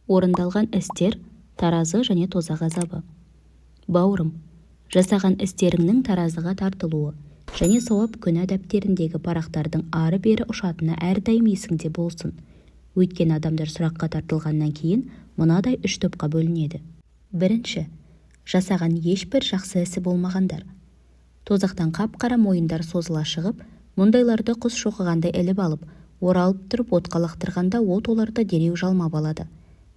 Орындалған істер, таразы және тозақ азабы. Бауырым, жасаған істеріңнің таразыға тартылуы және сауап күнә дәптеріндегі парақтардың ары-бері ұшатыны әрдайым есіңде болсын. Өйткені адамдар сұраққа тартылғаннан кейін мынадай 3 топқа бөлінеді. Бірінші, жасаған ешбір жақсы ісі болмағандар. Тозақтан қап-қара мойындар созыла шығып, мұндайларды құс шоқығандай іліп алып, оралып тұрып отқа лақтырғанда от оларды дереу жалмап алады.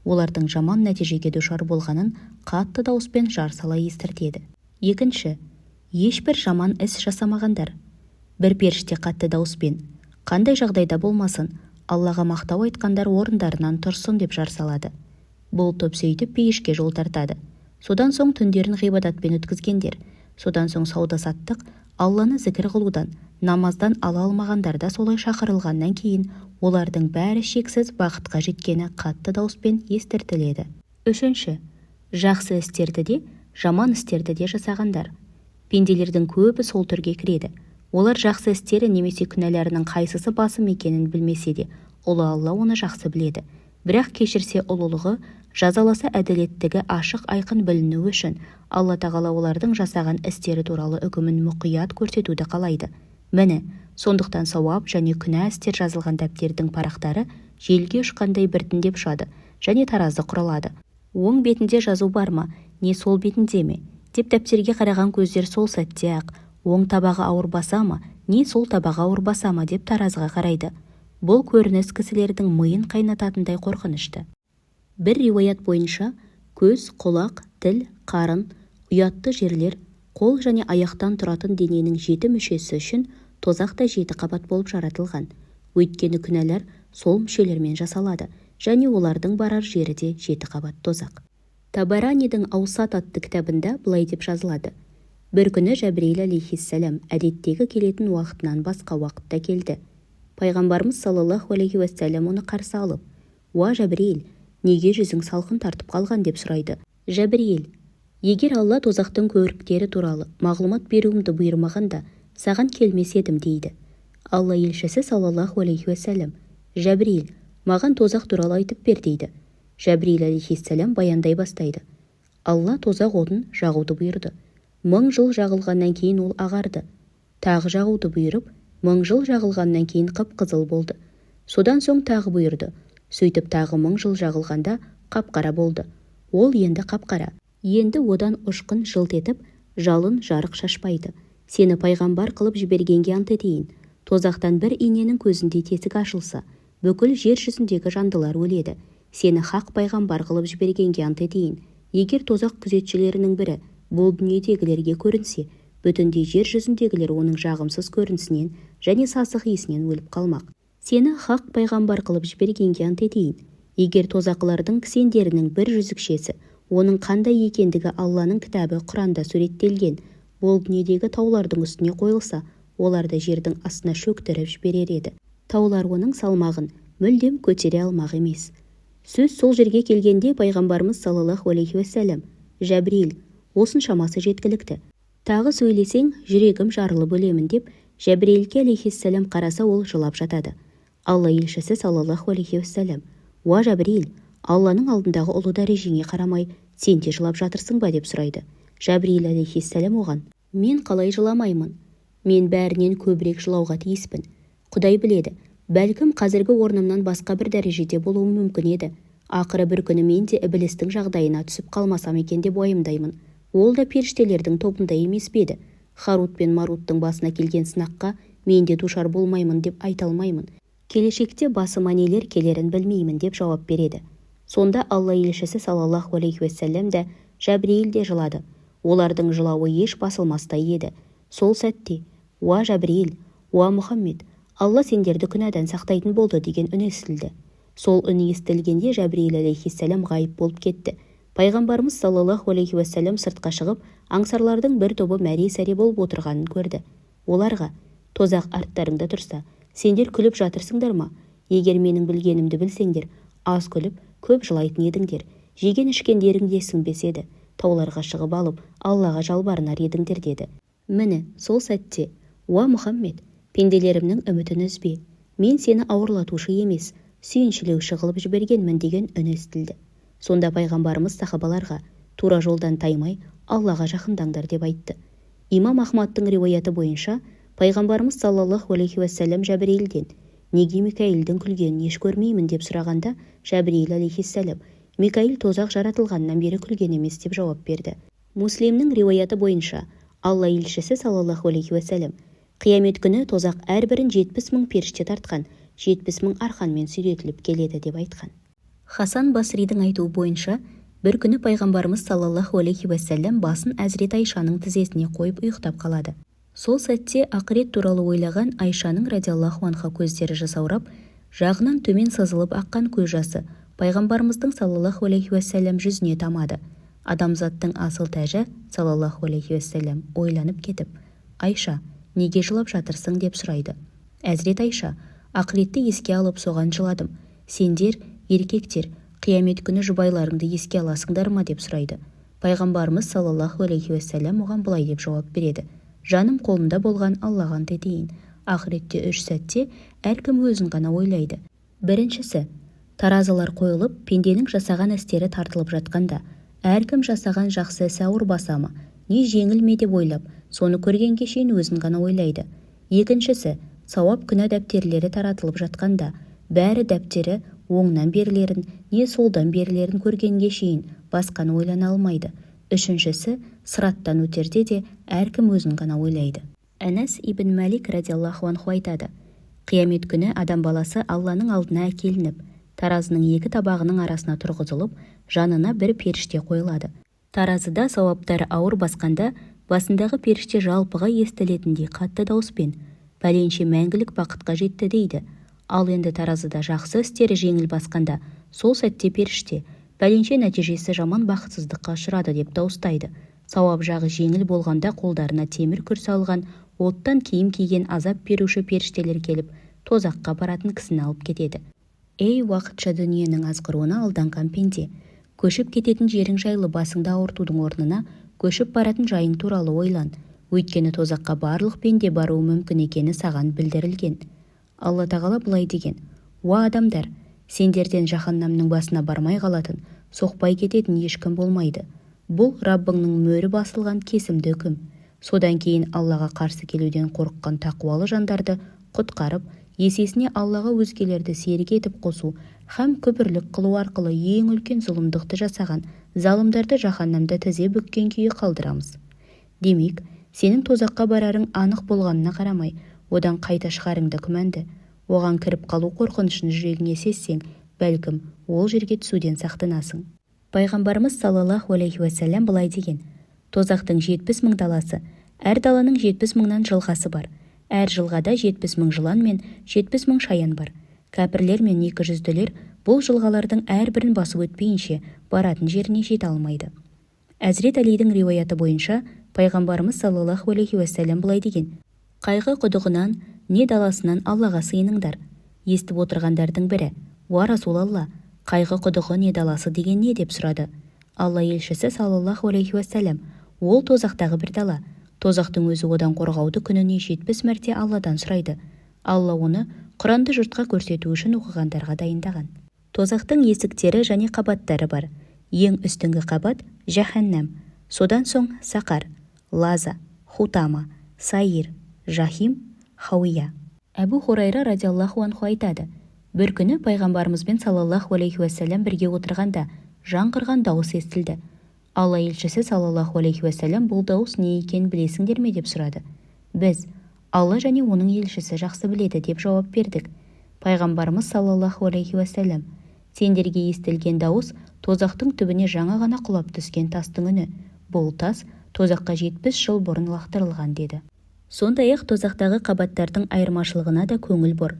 Олардың жаман нәтижеге душар болғанын қатты дауыспен жар сала естіртеді. Екінші, ешбір жаман іс жасамағандар. Бір періште қатты дауыспен, қандай жағдайда болмасын, Аллаға мақтау айтқандар орындарынан тұрсын деп жар салады. Бұл топ сөйтіп пейішке жол тартады. Содан соң түндерін ғибадатпен өткізгендер, содан соң сауда-саттық, Алланы зікір қылудан, намаздан ала алмағандар да солай шақырылғаннан кейін олардың бәрі шексіз бақытқа жеткені қатты дауыспен естіртіледі. Үшінші, жақсы істерді де, жаман істерді де жасағандар. Пенделердің көбі сол түрге кіреді. Олар жақсы істері немесе күнәләрінің қайсысы басым екенін білмесе де, ұлы Алла оны жақсы біледі. Бірақ кешірсе ұлылығы, жазаласа әділеттігі ашық айқын біліну үшін Алла тағала олардың жасаған істері туралы үкімін мұқият көрсетуді қалайды. Міне, сондықтан сауап және күнә істер жазылған дәптердің парақтары желге ұшқандай біртіндеп ұшады және таразы құралады. Оң бетінде жазу бар ма, не сол бетінде ме? Деп дәптерге қараған көздер сол сәтте-ақ оң табағы ауыр баса ма, не сол табағы ауыр баса ма деп таразыға қарайды. Бұл көрініс кісілердің миын қайнататындай қорқынышты. Бір риуаят бойынша көз, құлақ, тіл, қарын, ұятты жерлер, қол және аяқтан тұратын дененің 7 мүшесі үшін тозақта 7 қабат болып жаратылған. Өйткені күнәлар сол мүшелермен жасалады және олардың барар жері де 7 қабат тозақ. Табаранидің Аусат атты кітабында былай деп жазылады. Бір күні Жәбірейіл алейхиссалам әдеттегі келетін уақытынан басқа уақытта келді. Пайғамбарымыз саллаллаху алейхи уассалам оны қарсы алып, «Уа Жәбірейіл, неге жүзің салқын тартып қалған?» деп сұрайды. Жәбірейіл, егер Алла тозақтың көріктері туралы мағлұмат беруімді бұйырмағанда, саған келмес едім дейді. Алла елшісі саллаллаху алейхи уассалам, Жәбірейіл, маған тозақ туралы айтып бер дейді. Жәбірейіл алейхиссалам баяндай бастайды. Алла тозақ отын жағуды бұйырды. 1000 жыл жағылғаннан кейін ол ағарды. Тағы жағуды бұйырып, 1000 жыл жағылғаннан кейін қып-қызыл болды. Содан соң тағы бұйырды. Сөйтіп тағы 1000 жыл жағылғанда қап-қара болды. Ол енді қап-қара. Енді одан ұшқын жылт етіп, жалын жарық шашпайды. Сені пайғамбар қылып жібергенге ант етейін. Тозақтан бір иненің көзіндей тесік ашылса, бүкіл жер жүзіндегі жандылар өледі. Сені хақ пайғамбар қылып жібергенге ант етейін. Егер тозақ күзетшілерінің бірі бұл дүниедегілерге көрінсе, бүтіндей жер жүзіндегілер оның жағымсыз көрінісінен және сасық иісінен өліп қалмақ. Сені хақ пайғамбар қылып жібергенге ант етейін. Егер тозақлардың кісендерінің бір жүзікшесі, оның қандай екендігі Алланың кітабы Құранда суреттелген, бұл дүниедегі таулардың үстіне қойылса, оларды жердің астына шөктіріп жіберер еді. Таулар оның салмағын мүлдем көтере алмақ емес. Сөз сол жерге келгенде пайғамбарымыз саллаллаху алейхи уассалам, Жәбірейіл, осыншамасы жеткілікті. Тағы сөйлесең, жүрегім жарылып өлемін деп, Жәбірейілге алейхиссалам қараса, ол жылап жатады. Алла елшісі саллаллаху алейхи уассалам, «Уа Жәбірейіл, Алланың алдындағы ұлы дәрежеңе қарамай, сен де жылап жатырсың ба?» деп сұрайды. Жәбірейіл алейхиссалам оған, «Мен қалай жыламаймын? Мен бәрінен көбірек жылауға тиіспін. Құдай біледі, бәлкім қазіргі орнымнан басқа бір дәрежеде болуым мүмкін еді. Ақыры бір күні мен де Іблістің жағдайына түсіп қалмасам екен деп уайымдаймын. Ол да періштелердің тобында емес пе еді. Харут пен Маруттың басына келген сынаққа мен де душар болмаймын деп айта алмаймын. Келешекте басыма нелер келерін білмеймін» деп жауап береді. Сонда Алла елшісі саллаллаху алейхи уассалам да, Жәбірейіл де жылады. Олардың жылауы еш басылмастай еді. Сол сәтте, «Уа Жәбірейіл, уа Мұхаммед, Алла сендерді күнәдан сақтайтын болды» деген үн естілді. Сол үн естілгенде Жәбірейіл алейхиссалам ғайып болып кетті. Пайғамбарымыз саллаллаху алейхи уассалам сыртқа шығып, аңсарлардың бір тобы мәре-сәре болып отырғанын көрді. Оларға, «Тозақ арттарыңда тұрса, сендер күліп жатырсыңдар ма? Егер менің білгенімді білсеңдер, аз күліп, көп жылайтын едіңдер. Жеген ішкендеріңде сіңбес еді. Тауларға шығып алып, Аллаға жалбарынар едіңдер» деді. Міне, сол сәтте, «Уа Мұхаммед, пенделерімнің үмітін үзбе. Мен сені ауырлатушы емес, сүйіншілеуші қылып жібергенмін» деген үн естілді. Сонда пайғамбарымыз сахабаларға тура жолдан таймай Аллаға жақындаңдар деп айтты. Имам Ахмадтың риуаяты бойынша пайғамбарымыз саллаллаху алейхи уассалам Жәбірейілден неге Микаилдің күлгенін еш көрмеймін деп сұрағанда, Жәбірейіл алейхиссалам Микаил тозақ жаратылғаннан бері күлген емес деп жауап берді. Муслимнің риуаяты бойынша Алла елшісі саллаллаху алейхи уассалам қиямет күні тозақ әрбірін 70 000 періште тартқан 70 000 арқанмен сүйретіліп келеді деп айтқан. Хасан Басридің айтуы бойынша бір күні пайғамбарымыз саллаллаху алейхи уассалам басын Әзірет Айшаның тізесіне қойып ұйықтап қалады. Сол сәтте ақырет туралы ойлаған Айшаның радиаллаху анха көздері жасаурап, жағынан төмен сызылып аққан көз жасы пайғамбарымыздың саллаллаху алейхи уассалам жүзіне тамады. Адамзаттың асыл тәжі саллаллаху алейхи уассалам ойланып кетіп, Айша, неге жылап жатырсың деп сұрайды. Әзірет Айша, ақыретті еске алып соған жыладым. Сендер, еркектер, қиямет күні жұбайларыңды еске аласыңдар ма деп сұрайды. Пайғамбарымыз саллаллаху алейхи уассалам оған былай деп жауап береді. Жаным қолында болған Аллаға ант етейін. Ақыретте 3 сәтте әркім өзін ғана ойлайды. Біріншісі, таразылар қойылып, пенденің жасаған істері тартылып жатқанда, әркім жасаған жақсы ісі ауыр баса ма, не жеңіл ме деп ойлап, соны көргенге шейін өзін ғана ойлайды. Екіншісі, сауап күнә дәптерлері таратылып жатқанда, бәрі дәптері оңнан берілерін, не солдан берілерін көргенге шейін басқаны ойлана алмайды. Үшіншісі, сыраттан өтерде де әркім өзін ғана ойлайды. Әнәс ибн Мәлик радиаллаху анху айтады. Қиямет күні адам баласы Алланың алдына әкелініп, таразының 2 табағының арасына тұрғызылып, жанына бір періште қойылады. Таразыда сауаптары ауыр басқанда, басындағы періште жалпыға естілетіндей қатты дауыспен пәленше мәңгілік бақытқа жетті дейді. Ал енді таразыда жақсы істері жеңіл басқанда, сол сәтте періште пәленше нәтижесі жаман бақытсыздыққа ұшырады деп дауыстайды. Сауап жағы жеңіл болғанда қолдарына темір күрс алған, оттан киім киген азап беруші періштелер келіп, тозаққа баратын кісіні алып кетеді. Ей уақытша дүниенің азғыруына алданған пенде, көшіп кететін жерің жайлы басыңды ауыртудың орнына көшіп баратын жайың туралы ойлан. Өйткені тозаққа барлық пенде баруы мүмкін екені саған білдірілген. Алла тағала былай деген: уа адамдар, сендерден жаһаннамның басына бармай қалатын, соқпай кететін ешкім болмайды. Бұл Раббыңның мөрі басылған кесімді үкім. Содан кейін Аллаға қарсы келуден қорыққан тақуалы жандарды құтқарып, есесіне Аллаға өзгелерді серік етіп қосу һәм күпірлік қылу арқылы ең үлкен зұлымдықты жасаған залымдарды жаһаннамда тізе бүккен күйі қалдырамыз. Демек, сенің тозаққа барарың анық болғанына қарамай, одан қайта шығарыңды күмәнді. Оған кіріп қалу қорқынышын жүрегіңе сезсең, бәлкім ол жерге түсуден сақтанасың. Пайғамбарымыз саллаллаху алейхи уассалам былай деген: тозақтың 70 000 даласы, әр даланың 70 000-нан жылғасы бар. Әр жылғада 70 000 жылан мен 70 000 шаян бар. Кәпірлер мен 200-ділер бұл жылғалардың әрбірін басып өтпейінше баратын жеріне жете алмайды. Әзірет Әлидің риуаяты бойынша пайғамбарымыз саллаллаху алейхи уассалам былай деген: қайғы құдығынан не даласынан Аллаға сыйыныңдар. Естіп отырғандардың бірі: уа Расулалла, қайғы құдығы не даласы деген не деп сұрады. Алла елшісі саллаллаху алейхи уассалам: ол тозақтағы бір дала. Тозақтың өзі одан қорғауды күніне 70 мәрте Алладан сұрайды. Алла оны Құранды жұртқа көрсету үшін оқығандарға дайындаған. Тозақтың есіктері және қабаттары бар. Ең үстіңгі қабат жаһаннам, содан соң сақар, лаза, хутама, сайир, жахим, хауия. Әбу Хурайра радиаллаху анху айтады: бір күні пайғамбарымызбен саллаллаху алейхи уассалам бірге отырғанда жаңғырған дауыс естілді. Алла елшісі саллаллаху алейхи уассалам бұл дауыс не екенін білесіңдер ме деп сұрады. Біз: Алла және оның елшісі жақсы біледі деп жауап бердік. Пайғамбарымыз саллаллаху алейхи уассалам: сендерге естілген дауыс тозақтың түбіне жаңа ғана құлап түскен тастың үні. Бұл тас тозаққа 70 жыл бұрын лақтырылған деді. Сондай-ақ тозақтағы қабаттардың айырмашылығына да көңіл бор.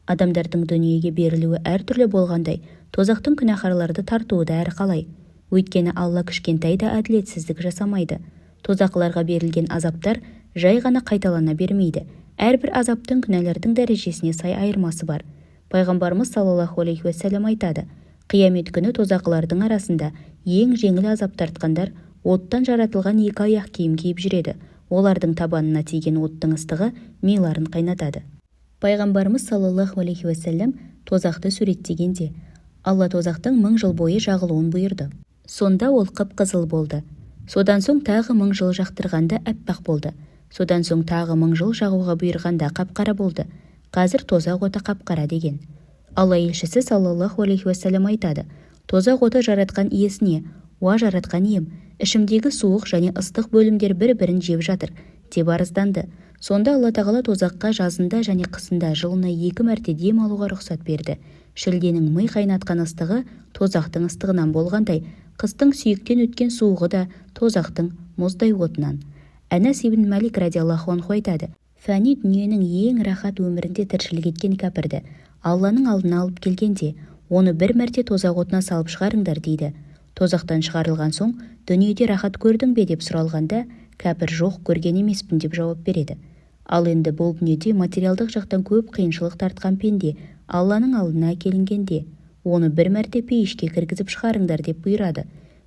Адамдардың дүниеге берілуі әртүрлі болғандай, тозақтың күнәһарларды тартуы да әрқалай. Өйткені Алла кішкентай да әділетсіздік жасамайды. Тозақларға берілген азаптар жай ғана қайталана бермейді. Әрбір азаптың күнәлардың дәрежесіне сай айырмасы бар. Пайғамбарымыз саллаллаху алейхи уассалам айтады: қиямет күні тозақлардың арасында ең жеңіл азап тартқандар оттан жаратылған 2 аяқ киім киіп жүреді. Олардың табанына тиген оттың ыстығы миларын қайнатады. Пайғамбарымыз саллаллаху алейхи уассалам тозақты суреттегенде: Алла тозақтың 1000 жыл бойы жағылуын бұйырды. Сонда ол қып-қызыл болды. Содан соң тағы 1000 жыл жақтырғанда әппақ болды. Содан соң тағы 1000 жыл жағуға бұйырғанда қап-қара болды. Қазір тозақ оты қап-қара деген. Алла елшісі саллаллаху алейхи уассалам айтады: тозақ оты жаратқан иесіне: уа жаратқан ием, ішімдегі суық және ыстық бөлімдер бір-бірін жеп жатыр деп арызданды. Сонда Алла тағала тозаққа жазында және қысында жылына 2 мәрте дем алуға рұқсат берді. Шілденің ми қайнатқан ыстығы тозақтың ыстығынан болғандай, қыстың сүйектен өткен суығы да тозақтың мұздай отынан. Әнәс ибн Малик радиаллаху анху айтады: фәни дүниенің ең рахат өмірінде тіршілік еткен кәпірді Алланың алдына алып келгенде, оны бір мәрте тозақ отына салып шығарыңдар дейді. Тозақтан шығарылған соң, дүниеде рахат көрдің бе деп сұралғанда, кәпір жоқ, көрген емеспін деп жауап береді. Ал енді бұл дүниеде материалдық жақтан көп қиыншылық тартқан пенде Алланың алдына әкелінгенде, оны бір мәрте пейішке кіргізіп шығарыңдар деп бұйырады.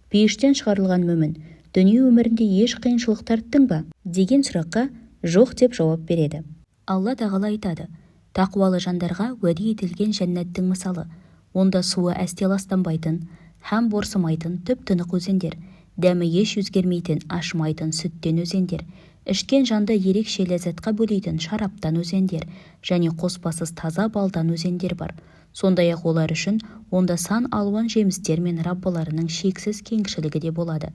Пейіштен шығарылған мүмін дүние өмірінде еш қиыншылық тарттың ба деген сұраққа жоқ деп жауап береді. Алла тағала айтады: тақуалы жандарға уәде етілген жәннаттың мысалы, онда суы әсте ластанбайтын һәм борсымайтын түп-тұнық өзендер, дәмі еш өзгермейтін ашымайтын сүттен өзендер, ішкен жанды ерекше ләззатқа бөлейтін шараптан өзендер және қоспасыз таза балдан өзендер бар. Сондай-ақ олар үшін онда сан алуан жемістер мен раббыларының шексіз кеңшілігі де болады.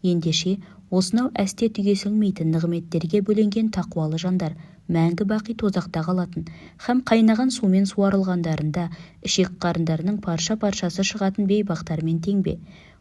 Ендеше осынау әсте түгесілмейтін нығметтерге бөленген тақуалы жандар мәңгі бақи тозақта қалатын һәм қайнаған сумен суарылғандарында ішек қарындарының парша-паршасы шығатын бейбақтармен тең бе?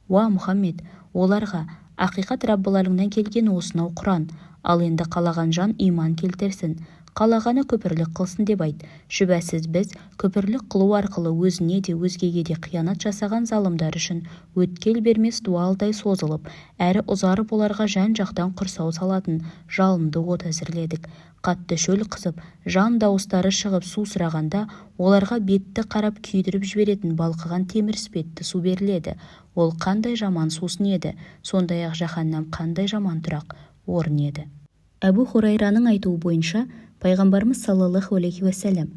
Уа Мұхаммед, оларға ақиқат Раббыларыңнан келген осынау Құран, ал енді қалаған жан иман келтірсін, қалағаны күпірлік қылсын деп айт. Шүбәсіз біз күпірлік қылу арқылы өзіне де өзгеге де қиянат жасаған залымдар үшін өткел бермес дуалдай созылып, әрі ұзарып оларға жан-жақтан құрсау салатын жалынды от әзірледік. Қатты шөл қызып, жан дауыстары шығып су сұрағанда, оларға бетті қарап күйдіріп жіберетін балқыған темір іспетті су беріледі. Ол қандай жаман сусын еді, сондай-ақ жаһаннам қандай жаман тұрақ орын еді. Әбу Хурайраның айтуы бойынша, пайғамбарымыз саллаллаху алейхи уассалам: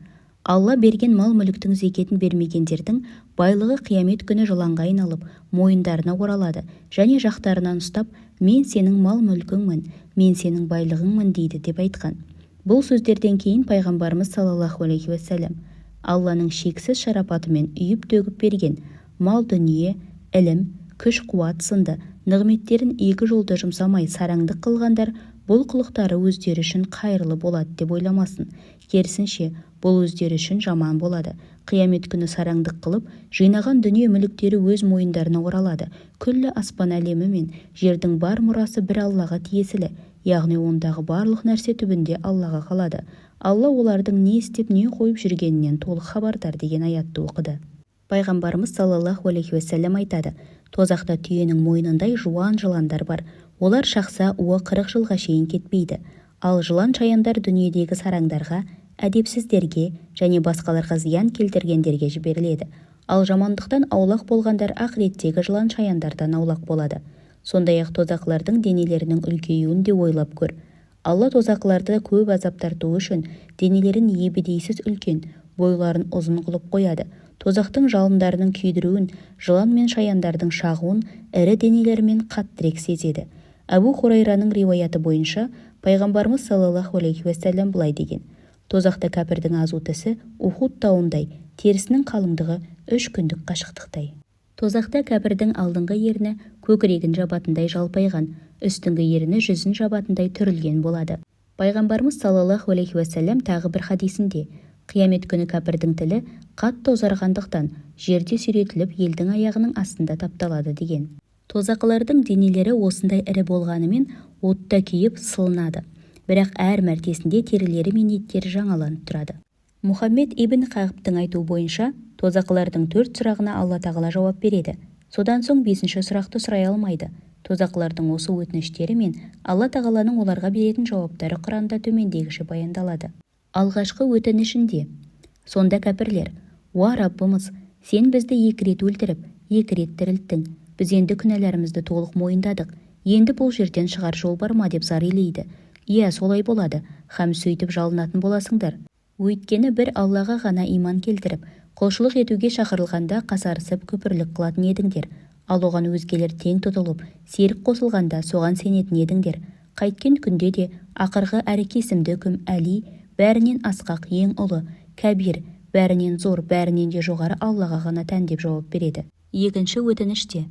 Алла берген мал-мүліктің зекетін бермегендердің байлығы қиямет күні жыланға айналып, мойындарына оралады және жақтарынан ұстап: мен сенің мал-мүлкіңмін, мен сенің байлығыңмын дейді деп айтқан. Бұл сөздерден кейін пайғамбарымыз саллаллаху алейхи уассалам Алланың шексіз шарапатымен үйіп-төгіп берген мал-дүние, ілім, күш-қуат сынды нығметтерін екі жолды жұмсамай сараңдық қылғандар бұл қылықтары өздері үшін қайырлы болады деп ойламасын. Керісінше, бұл өздері үшін жаман болады. Қиямет күні сараңдық қылып, жинаған дүние мүліктері өз мойындарына оралады. Күллі аспан әлемі мен жердің бар мұрасы бір Аллаға тиесілі, яғни ондағы барлық нәрсе түбінде Аллаға қалады. Алла олардың не істеп, не қойып жүргенінен толық хабардар деген аятты оқыды. Пайғамбарымыз саллаллаху алейхи уассалам айтады: тозақта түйенің мойнындай жуан жыландар бар. Олар шақса уы 40 жылға шейін кетпейді. Ал жылан-шаяндар дүниедегі сараңдарға, әдепсіздерге және басқаларға зиян келтіргендерге жіберіледі. Ал жамандықтан аулақ болғандар ақыреттегі жылан-шаяндардан аулақ болады. Сондай-ақ тозақлардың денелерінің үлкеюін де ойлап көр. Алла тозақларды көп азап тарту үшін денелерін ебедейсіз үлкен, бойларын ұзын қылып қояды. Тозақтың жалындарының күйдіруін, жылан мен шаяндардың шағуын ірі денелермен қаттырек сезеді. Әбу Хурайраның риуаяты бойынша пайғамбарымыз саллаллаху алейхи уассалам былай деген: тозақта кәпірдің азу тісі Ухуд тауындай, терісінің қалыңдығы 3 күндік қашықтықтай. Тозақта кәпірдің алдыңғы ерні көкірегін жабатындай жалпайған, үстіңгі ерні жүзін жабатындай түрілген болады. Пайғамбарымыз саллаллаху алейхи уассалам тағы бір хадисінде: қиямет күні кәпірдің тілі қатты ұзарғандықтан жерде сүйретіліп елдің аяғының астында тапталады деген. Тозақлардың денелері осындай ірі болғанымен отта күйіп сылынады, бірақ әр мәртесінде терілері мен еттері жаңаланып тұрады. Мұхаммед ибн Қағыптың айтуы бойынша, тозақлардың 4 сұрағына Алла тағала жауап береді. Содан соң 5-ші сұрақты сұрай алмайды. Тозақлардың осы өтініштері мен Алла тағаланың оларға беретін жауаптары Құранда төмендегіше баяндалады. Алғашқы өтінішінде: сонда кәпірлер: уа Раббымыз, сен бізді 2 рет өлтіріп, 2 рет тірілттің. Біз енді күнәларымызды толық мойындадық. Енді бұл жерден шығар жол бар ма деп зар илейді. Иә, солай болады. Һәм сөйтіп жалынатын боласыңдар. Өйткені бір Аллаға ғана иман келтіріп, құлшылық етуге шақырылғанда қасарысып күпірлік қылатын едіңдер, ал оған өзгелер тең тұтылып, серік қосылғанда соған сенетін едіңдер. Қайткен күнде де ақырғы әрекесімді үкім Әли, бәрінен асқақ, ең ұлы, кәбир, бәрінен зор, бәрінен де жоғары Аллаға ғана тән деп жауап береді. Екінші өтініште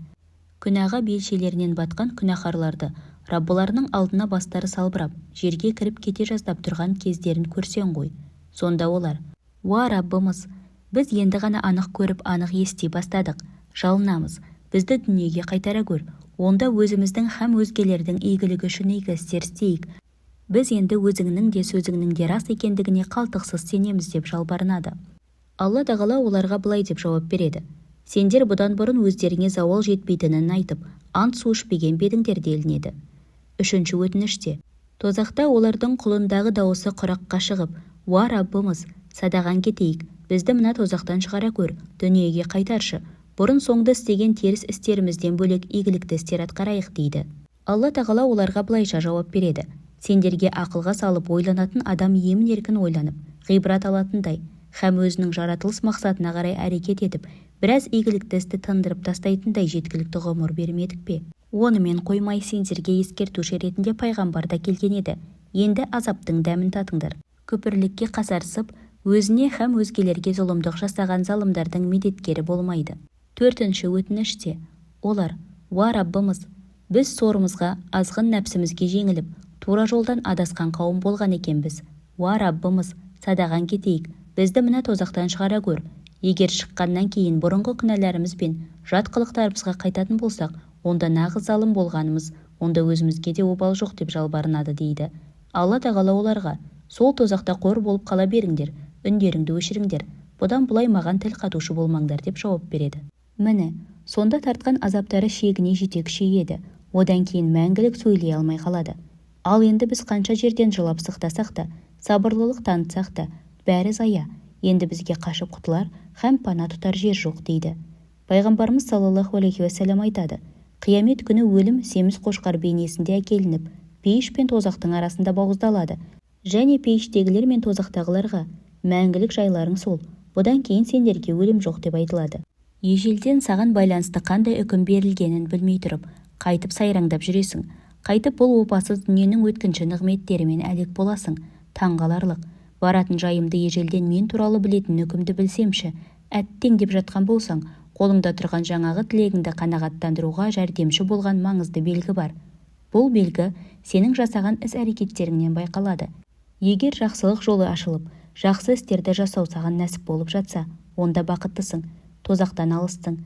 күнәға белшелерінен батқан күнәһарларды Раббыларының алдына бастары салбырап, жерге кіріп кете жаздап тұрған кездерін көрсең ғой. Сонда олар: «Уа Раббымыз, біз енді ғана анық көріп, анық ести бастадық. Жалынамыз, бізді дүниеге қайтара көр. Онда өзіміздің һәм өзгелердің игілігі үшін игі істер істейік. Біз енді өзіңнің де сөзіңнің де рас екендігіне қалтықсыз сенеміз» деп жалбарынады. Алла тағала оларға былай деп жауап береді: «Сендер бұдан бұрын өздеріңе зауал жетпейтінін айтып, ант су ішпеген бе едіңдер?» делінеді. Үшінші өтініште тозақта олардың құлындағы дауысы құраққа шығып: «Уа Раббымыз, садаған кетейік, бізді мына тозақтан шығара көр, дүниеге қайтаршы, бұрын соңды істеген теріс істерімізден бөлек игілікті істер атқарайық» дейді. Алла тағала оларға былайша жауап береді: «Сендерге ақылға салып ойланатын адам емін-еркін ойланып, ғибрат алатындай, һәм өзінің жаратылыс мақсатына қарай әрекет етіп, біраз игілікті істі тындырып тастайтындай жеткілікті ғұмыр бермедік пе? Онымен қоймай, сендерге ескертуші ретінде пайғамбар да келген еді. Енді азаптың дәмін татыңдар. Күпірлікке қасарысып, өзіне һәм өзгелерге зұлымдық жасаған залымдардың медеткері болмайды». Төртінші өтініште олар: «Уа Раббымыз, біз сорымызға, азғын нәпсімізге жеңіліп, тура жолдан адасқан қауым болған екенбіз. Уа Раббымыз, садаған кетейік, бізді мына тозақтан шығара көр. Егер шыққаннан кейін бұрынғы күнәларымыз бен жат қылықтарымызға қайтатын болсақ, онда нағыз залым болғанымыз, онда өзімізге де обал жоқ» деп жалбарынады дейді. Алла тағала оларға: «Сол тозақта қор болып қала беріңдер, үндеріңді өшіріңдер, бұдан бұлай маған тіл қатушы болмаңдар» деп жауап береді. Міне, сонда тартқан азаптары шегіне жете күшейеді, одан кейін мәңгілік сөйлей алмай қалады. Ал енді біз қанша жерден жылап сықтасақ та, сабырлылық танытсақ та, бәрі зая. Енді бізге қашып құтылар һәм пана тұтар жер жоқ дейді. Пайғамбарымыз саллаллаху алейхи уассалам айтады: «Қиямет күні өлім семіз қошқар бейнесінде әкелініп, пейіш пен тозақтың арасында бауыздалады, және пейіштегілер мен тозақтағыларға: мәңгілік жайларың сол, бұдан кейін сендерге өлім жоқ» деп айтылады. Ежелден саған байланысты қандай үкім берілгенін білмей тұрып, қайтып сайраңдап жүресің. Қайтып бұл опасыз дүниенің өткінші нығметтерімен әлек боласың. Таңғаларлық. Баратын жайымды ежелден мен туралы білетін үкімді білсемші, әттең деп жатқан болсаң, қолыңда тұрған жаңағы тілегіңді қанағаттандыруға жәрдемші болған маңызды белгі бар. Бұл белгі сенің жасаған іс-әрекеттеріңнен байқалады. Егер жақсылық жолы ашылып, жақсы істерді жасау саған нәсіп болып жатса, онда бақыттысың, тозақтан алыстың.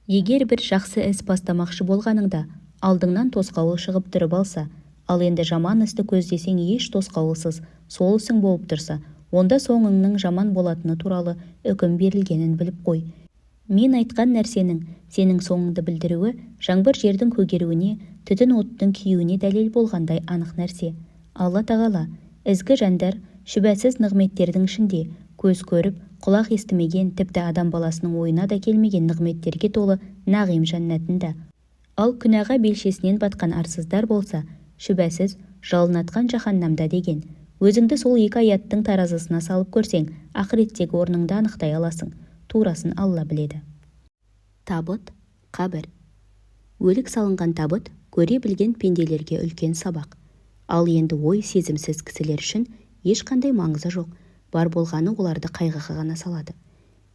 Егер бір жақсы іс бастамақшы болғаныңда алдыңнан тосқауыл шығып тұрып алса, ал енді жаман істі көздесең еш тосқауылсыз сол ісің болып тұрса, онда соңыңның жаман болатыны туралы үкім берілгенін біліп қой. Мен айтқан нәрсенің сенің соңыңды білдіруі жаңбыр жердің көгеруіне, түтін оттың күйуіне дәлел болғандай анық нәрсе. Алла тағала ізгі жандар шүбәсіз нығметтердің ішінде көз көріп, құлақ естімеген, тіпті адам баласының ойына да келмеген нығметтерге толы нағим жәннатында. Ал күнәға белшесінен батқан арсыздар болса, шүбәсіз жалынатқан жаһаннамда деген. Өзіңді сол екі аяттың таразысына салып көрсең, ақыреттегі орныңды анықтай аласың. Турасын Алла біледі. Табыт, қабір. Өлік салынған табыт көре білген пенделерге үлкен сабақ. Ал енді ой сезімсіз кісілер үшін ешқандай маңызы жоқ. Бар болғаны оларды қайғыға ғана салады.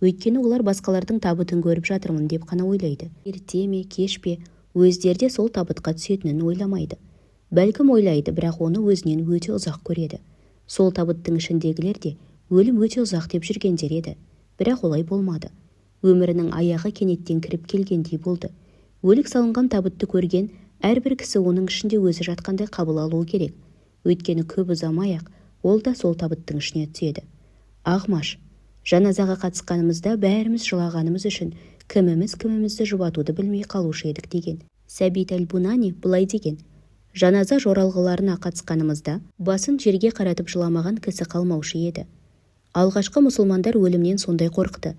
Өйткені олар басқалардың табытын көріп жатырмын деп қана ойлайды. Ерте ме, кеш пе, өздерде сол табытқа түсетінін ойламайды. Бәлкім ойлайды, бірақ оны өзінен өте ұзақ көреді. Сол табыттың ішіндегілер де өлім өте ұзақ деп жүргендер еді. Бірақ олай болмады. Өмірінің аяғы кенеттен кіріп келгендей болды. Өлік салынған табытты көрген әрбір кісі оның ішінде өзі жатқандай қабыл алуы керек. Өйткені көп ұзамай-ақ ол да сол табыттың ішіне түседі. Ағмаш, жаназаға қатысқанымызда бәріміз жылағанымыз үшін кімімізді жұбатуды білмей қалушы едік деген. Сәбит әл-Бунани былай деген: жаназа жоралғыларына қатысқанымызда басын жерге қаратып жыламаған кісі қалмаушы еді. Алғашқы мұсылмандар өлімнен сондай қорықты.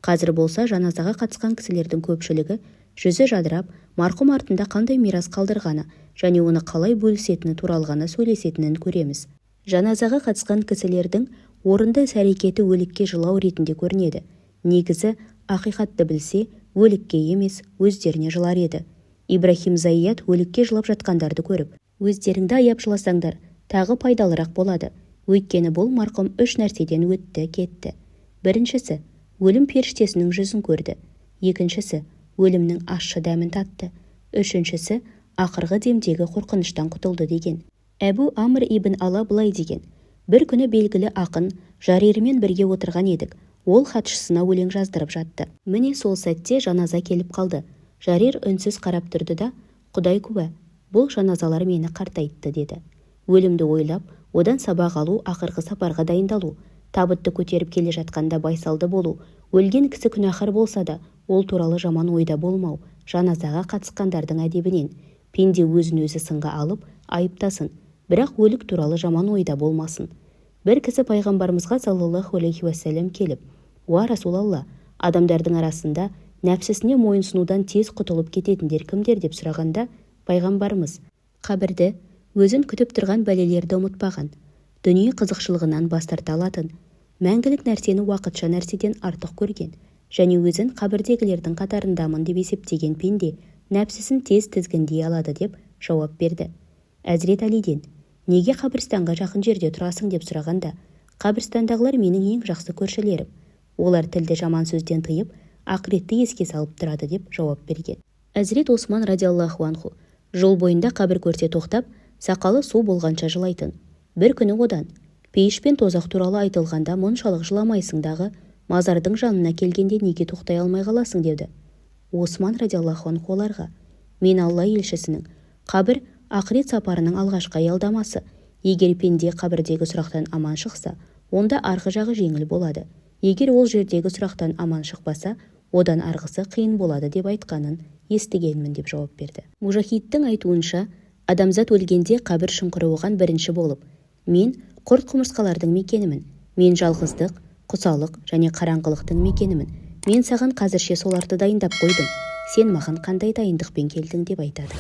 Қазір болса жаназаға қатысқан кісілердің көпшілігі жүзі жадырап, марқұм артында қандай мирас қалдырғаны және оны қалай бөлісетіні туралы ғана сөйлесетінін көреміз. Жаназаға қатысқан кісілердің орынды іс-әрекеті өлікке жылау ретінде көрінеді. негізі ақиқатты білсе, өлікке емес, өздеріне жылар еді. Ибрахим Заият өлікке жылап жатқандарды көріп, өздеріңді аяп жыласаңдар, тағы пайдалырақ болады. Өйткені бұл марқұм 3 нәрседен өтті, кетті. Біріншісі, өлім періштесінің жүзін көрді. Екіншісі, өлімнің ащы дәмін татты. Үшіншісі, ақырғы демдегі қорқыныштан құтылды деген. Әбу Амр ибн Ала былай деген: бір күні белгілі ақын Жарирмен бірге отырған едік. Ол хатшысына өлең жаздырып жатты. Міне сол сәтте жаназа келіп қалды. Жарир үнсіз қарап тұрды да: Құдай куә, бұл жаназалар мені қартайтты деді. Өлімді ойлап, одан сабақ алу, ақырғы сапарға дайындалу, табытты көтеріп келе жатқанда байсалды болу, өлген кісі күнәһар болса да, ол туралы жаман ойда болмау, жаназаға қатысқандардың әдебінен. Пенде өзін-өзі сынға алып, айыптасын, бірақ өлік туралы жаман ойда болмасын. Бір кісі пайғамбарымызға саллаллаху алейхи уассалам келіп: «Уа Расулалла, адамдардың арасында нәпсісіне мойынсынудан тез құтылып кететіндер кімдер?» деп сұрағанда, пайғамбарымыз: қабірді, өзін күтіп тұрған бәлелерді ұмытпаған, дүние қызықшылығынан бас тарта алатын, мәңгілік нәрсені уақытша нәрседен артық көрген, және өзін қабірдегілердің қатарындамын деп есептеген пенде нәпсісін тез тізгіндей алады деп жауап берді. Әзірет Алиден: неге қабірстанға жақын жерде тұрасың деп сұрағанда, қабірстандағылар менің ең жақсы көршілерім. Олар тілді жаман сөзден тыйып, ақыретті еске салып тұрады деп жауап берген. Әзірет Осман радиаллаху анху жол бойында қабір көрсе тоқтап, сақалы су болғанша жылайтын. Бір күні одан: пейіш пен тозақ туралы айтылғанда мұншалық жыламайсыңдағы, мазардың жанына келгенде неге тоқтай алмай қаласың деді. Осман радиаллаху анху оларға: мен Алла елшісінің, қабір ақырет сапарының алғашқы аялдамасы. Егер пенде қабірдегі сұрақтан аман шықса, онда арғы жағы жеңіл болады. Егер ол жердегі сұрақтан аман шықпаса, одан арғысы қиын болады деп айтқанын естігенмін деп жауап берді. Мужахидтің айтуынша, адамзат өлгенде қабір шұңқыры оған бірінші болып: мен құрт-құмырсқалардың мекенімін, мен жалғыздық, құсалық және қараңғылықтың мекенімін, мен саған қазірше соларды дайындап қойдым, сен маған қандай дайындықпен келдің деп айтады.